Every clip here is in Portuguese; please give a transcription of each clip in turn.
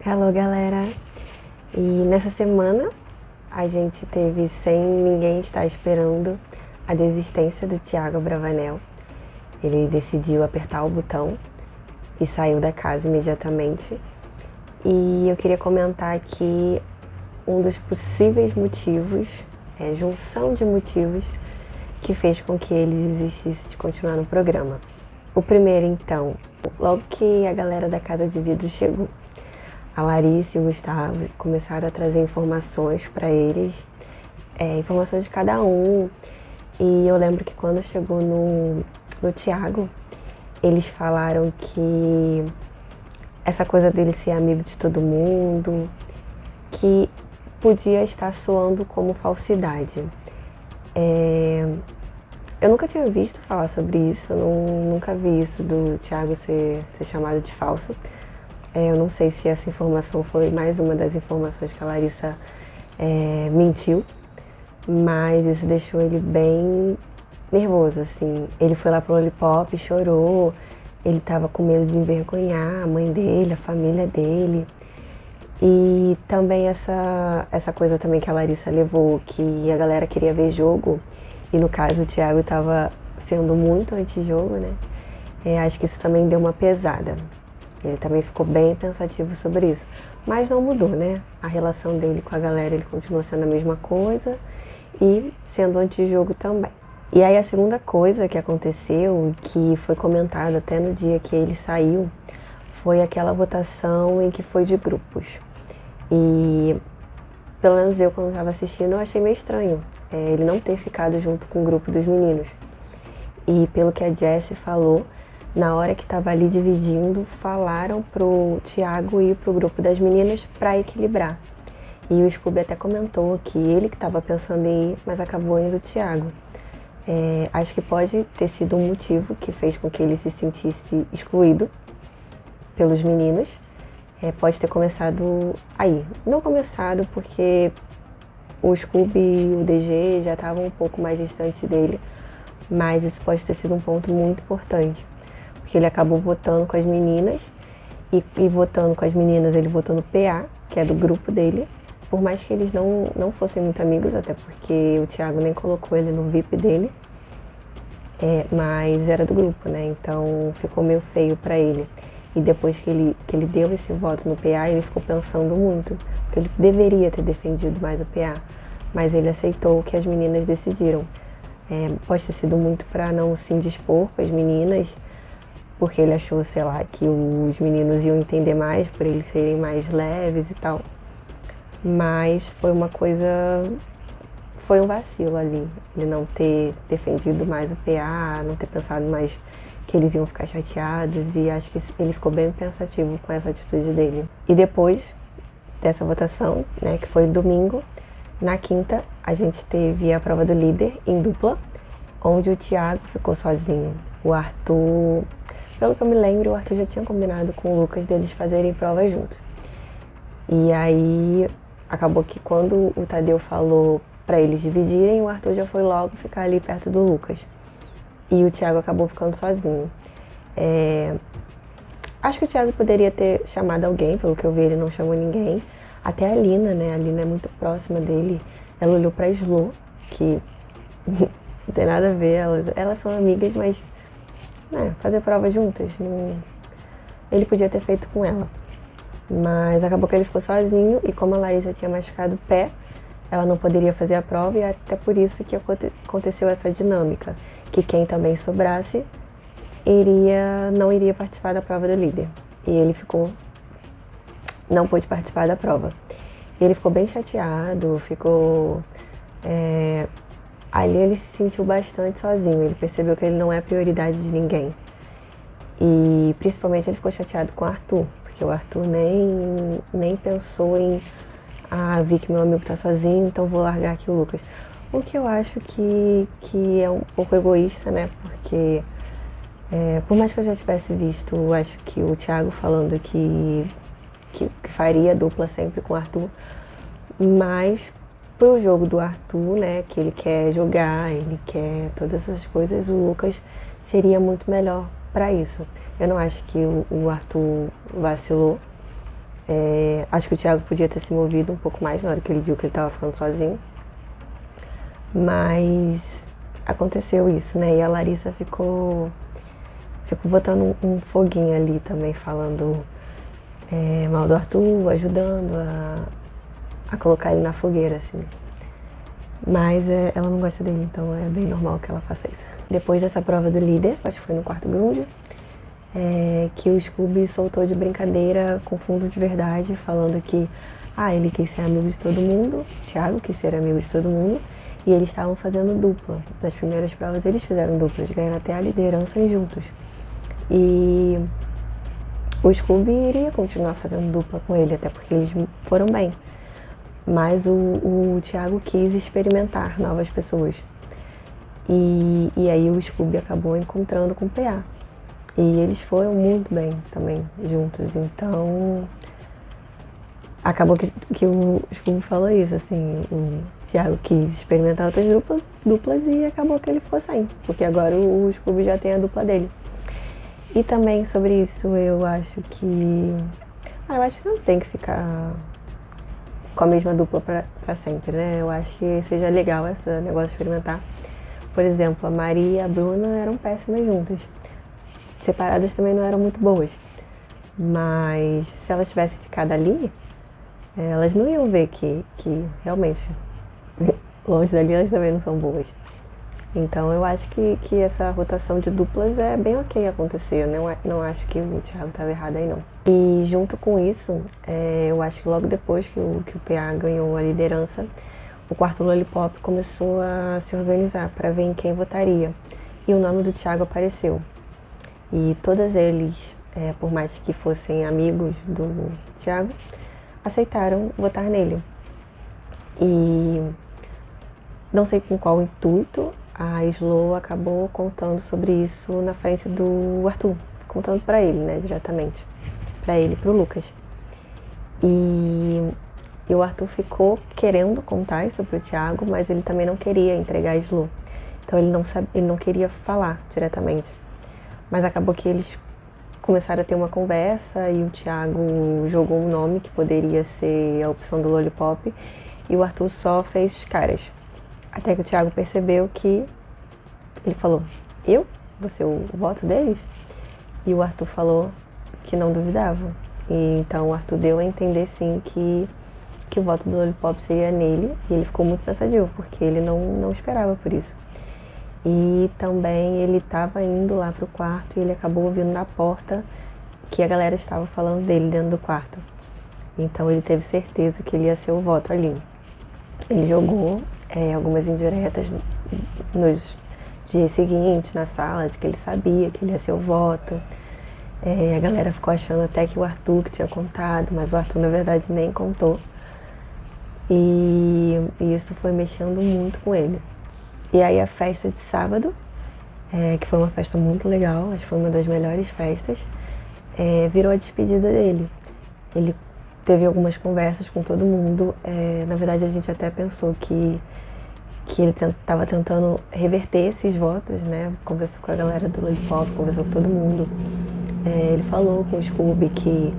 Hello, galera! E nessa semana a gente teve, sem ninguém estar esperando, a desistência do Thiago Bravanel. Ele decidiu apertar o botão e saiu da casa imediatamente. E eu queria comentar aqui um dos possíveis motivos, junção de motivos, que fez com que ele desistisse de continuar no programa. O primeiro, então, logo que a galera da Casa de Vidro chegou, a Larissa e o Gustavo começaram a trazer informações para eles, informações de cada um. E eu lembro que quando chegou no Thiago, eles falaram que essa coisa dele ser amigo de todo mundo, que podia estar soando como falsidade. Eu nunca tinha visto falar sobre isso, eu nunca vi isso do Thiago ser chamado de falso. Eu não sei se essa informação foi mais uma das informações que a Larissa mentiu, mas isso deixou ele bem nervoso, assim. Ele foi lá pro Lollipop, chorou, ele tava com medo de envergonhar a mãe dele, a família dele. E também essa coisa também que a Larissa levou, que a galera queria ver jogo, e no caso o Thiago tava sendo muito anti-jogo, né? Acho que isso também deu uma pesada. Ele também ficou bem pensativo sobre isso. Mas não mudou, né? A relação dele com a galera, ele continuou sendo a mesma coisa e sendo anti-jogo também. E aí a segunda coisa que aconteceu, que foi comentado até no dia que ele saiu, foi aquela votação em que foi de grupos. E pelo menos eu, quando estava assistindo, eu achei meio estranho ele não ter ficado junto com o grupo dos meninos. E pelo que a Jessie falou, na hora que estava ali dividindo, falaram pro Thiago ir pro grupo das meninas para equilibrar. E o Scooby até comentou que ele que estava pensando em ir, mas acabou indo o Thiago. Acho que pode ter sido um motivo que fez com que ele se sentisse excluído pelos meninos. Pode ter começado aí. Não começado porque o Scooby e o DG já estavam um pouco mais distantes dele, mas isso pode ter sido um ponto muito importante. Porque ele acabou votando com as meninas, e votando com as meninas ele votou no PA, que é do grupo dele, por mais que eles não fossem muito amigos, até porque o Thiago nem colocou ele no VIP dele, mas era do grupo, né? Então ficou meio feio pra ele. E depois que ele deu esse voto no PA, ele ficou pensando muito, porque ele deveria ter defendido mais o PA, mas ele aceitou o que as meninas decidiram. Pode ter sido muito pra não se indispor com as meninas, porque ele achou, sei lá, que os meninos iam entender mais por eles serem mais leves e tal. Mas foi um vacilo ali, ele não ter defendido mais o PA, não ter pensado mais que eles iam ficar chateados, e acho que ele ficou bem pensativo com essa atitude dele. E depois dessa votação, né, que foi domingo, na quinta a gente teve a prova do líder em dupla, onde o Thiago ficou sozinho. O Arthur, pelo que eu me lembro, o Arthur já tinha combinado com o Lucas deles fazerem prova juntos. E aí acabou que quando o Tadeu falou pra eles dividirem, o Arthur já foi logo ficar ali perto do Lucas. E o Thiago acabou ficando sozinho. Acho que o Thiago poderia ter chamado alguém, pelo que eu vi ele não chamou ninguém. Até a Lina, né? A Lina é muito próxima dele. Ela olhou pra Slo, que não tem nada a ver, elas são amigas, mas fazer prova juntas, ele podia ter feito com ela. Mas acabou que ele ficou sozinho, e como a Larissa tinha machucado o pé, ela não poderia fazer a prova, e até por isso que aconteceu essa dinâmica, que quem também sobrasse não iria participar da prova do líder. E ele não pôde participar da prova. E ele ficou bem chateado, ali ele se sentiu bastante sozinho, ele percebeu que ele não é prioridade de ninguém. E principalmente ele ficou chateado com o Arthur, porque o Arthur nem pensou em vi que meu amigo tá sozinho, então vou largar aqui o Lucas. O que eu acho que é um pouco egoísta, né? Porque por mais que eu já tivesse visto, acho que o Thiago falando que faria dupla sempre com o Arthur, mas pro jogo do Arthur, né, que ele quer jogar, ele quer todas essas coisas, o Lucas seria muito melhor para isso. Eu não acho que o Arthur vacilou. Acho que o Thiago podia ter se movido um pouco mais na hora que ele viu que ele estava ficando sozinho. Mas aconteceu isso, né? E a Larissa ficou botando um foguinho ali também, falando mal do Arthur, ajudando a colocar ele na fogueira, assim. Mas ela não gosta dele, então é bem normal que ela faça isso. Depois dessa prova do líder, acho que foi no quarto grunge, que o Scooby soltou de brincadeira com fundo de verdade, falando que ele quis ser amigo de todo mundo, o Thiago quis ser amigo de todo mundo, e eles estavam fazendo dupla. Nas primeiras provas eles fizeram dupla, eles ganharam até a liderança juntos. E o Scooby iria continuar fazendo dupla com ele, até porque eles foram bem. Mas o Thiago quis experimentar novas pessoas. E aí o Scooby acabou encontrando com o PA. E eles foram muito bem também juntos. Então acabou que o Scooby falou isso, assim, o Thiago quis experimentar outras duplas e acabou que ele ficou sem. Porque agora o Scooby já tem a dupla dele. E também sobre isso eu acho que não tem que ficar com a mesma dupla pra sempre, né? Eu acho que seja legal esse negócio de experimentar. Por exemplo, a Maria e a Bruna eram péssimas juntas. Separadas também não eram muito boas. Mas se elas tivessem ficado ali, elas não iam ver que realmente, longe dali, elas também não são boas. Então eu acho que essa rotação de duplas é bem ok acontecer. Eu não acho que o Thiago estava errado aí, não. E junto com isso, eu acho que logo depois que o PA ganhou a liderança, o quarto Lollipop começou a se organizar para ver em quem votaria. E o nome do Thiago apareceu. E todos eles, por mais que fossem amigos do Thiago, aceitaram votar nele. E não sei com qual intuito, a Slow acabou contando sobre isso na frente do Arthur, contando pra ele, né, diretamente. Pra ele, pro Lucas. E o Arthur ficou querendo contar isso pro Thiago, mas ele também não queria entregar a Slow. Então ele não queria falar diretamente. Mas acabou que eles começaram a ter uma conversa e o Thiago jogou um nome que poderia ser a opção do Lollipop e o Arthur só fez caras. Até que o Thiago percebeu que ele falou, eu vou ser o voto deles? E o Arthur falou que não duvidava. E então o Arthur deu a entender sim que o voto do Lollipop seria nele. E ele ficou muito pensativo, porque ele não esperava por isso. E também ele estava indo lá pro quarto e ele acabou ouvindo na porta que a galera estava falando dele dentro do quarto. Então ele teve certeza que ele ia ser o voto ali. Ele jogou algumas indiretas nos dias seguintes na sala, de que ele sabia que ele ia ser o voto. A galera ficou achando até que o Arthur que tinha contado, mas o Arthur na verdade nem contou. E isso foi mexendo muito com ele. E aí a festa de sábado, que foi uma festa muito legal, acho que foi uma das melhores festas, virou a despedida dele. Ele teve algumas conversas com todo mundo. Na verdade, a gente até pensou que ele estava tentando reverter esses votos, né? Conversou com a galera do Lollipop, conversou com todo mundo. Ele falou com o Scooby que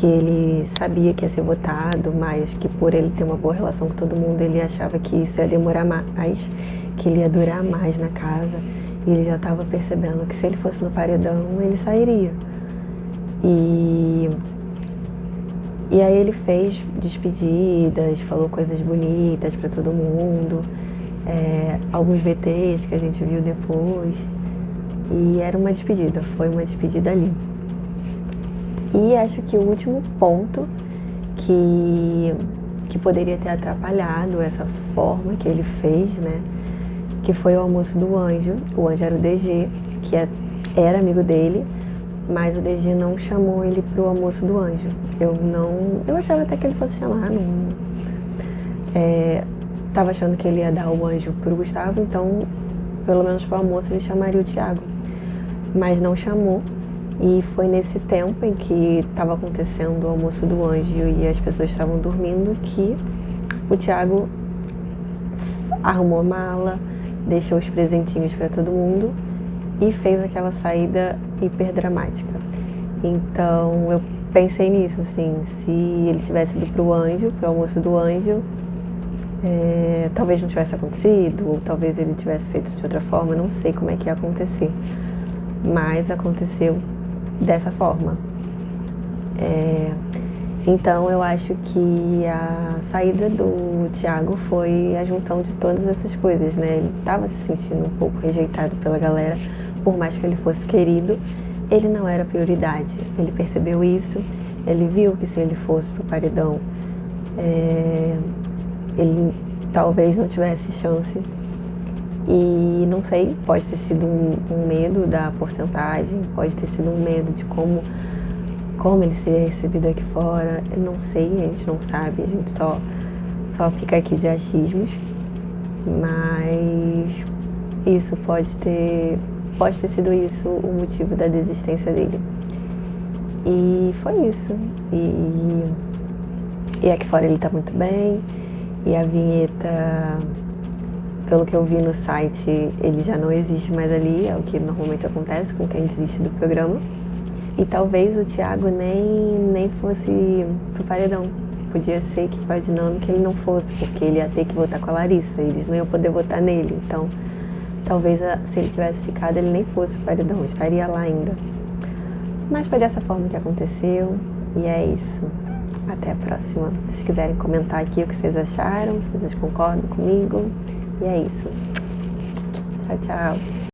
ele sabia que ia ser votado, mas que por ele ter uma boa relação com todo mundo, ele achava que isso ia demorar mais, que ele ia durar mais na casa. E ele já estava percebendo que se ele fosse no paredão, ele sairia. E aí ele fez despedidas, falou coisas bonitas pra todo mundo, alguns VTs que a gente viu depois. E era uma despedida, foi uma despedida ali. E acho que o último ponto que poderia ter atrapalhado essa forma que ele fez, né? Que foi o almoço do Anjo. O Anjo era o DG, que era amigo dele, mas o DG não chamou ele pro almoço do Anjo. Eu achava até que ele fosse chamar, tava achando que ele ia dar o Anjo pro Gustavo, então pelo menos pro almoço ele chamaria o Thiago. Mas não chamou, e foi nesse tempo em que estava acontecendo o almoço do Anjo e as pessoas estavam dormindo que o Thiago arrumou a mala, deixou os presentinhos para todo mundo e fez aquela saída hiper dramática. Então pensei nisso, assim, se ele tivesse ido pro Anjo, pro almoço do Anjo, talvez não tivesse acontecido, ou talvez ele tivesse feito de outra forma, não sei como é que ia acontecer. Mas aconteceu dessa forma. Então eu acho que a saída do Thiago foi a junção de todas essas coisas, né? Ele estava se sentindo um pouco rejeitado pela galera, por mais que ele fosse querido, ele não era prioridade. Ele percebeu isso, ele viu que se ele fosse pro paredão, ele talvez não tivesse chance. E não sei, pode ter sido um medo da porcentagem, pode ter sido um medo de como ele seria recebido aqui fora. Eu não sei, a gente não sabe, a gente só fica aqui de achismos. Mas isso pode ter sido isso o motivo da desistência dele. E foi isso. E aqui fora ele tá muito bem. E a vinheta, pelo que eu vi no site, ele já não existe mais ali, é o que normalmente acontece com quem desiste do programa. E talvez o Thiago nem fosse pro paredão. Podia ser que com a dinâmica ele não fosse, porque ele ia ter que votar com a Larissa, eles não iam poder votar nele. Então, talvez se ele tivesse ficado, ele nem fosse pro paredão, estaria lá ainda. Mas foi dessa forma que aconteceu, e é isso. Até a próxima. Se quiserem comentar aqui o que vocês acharam, se vocês concordam comigo. E é isso. Tchau, tchau.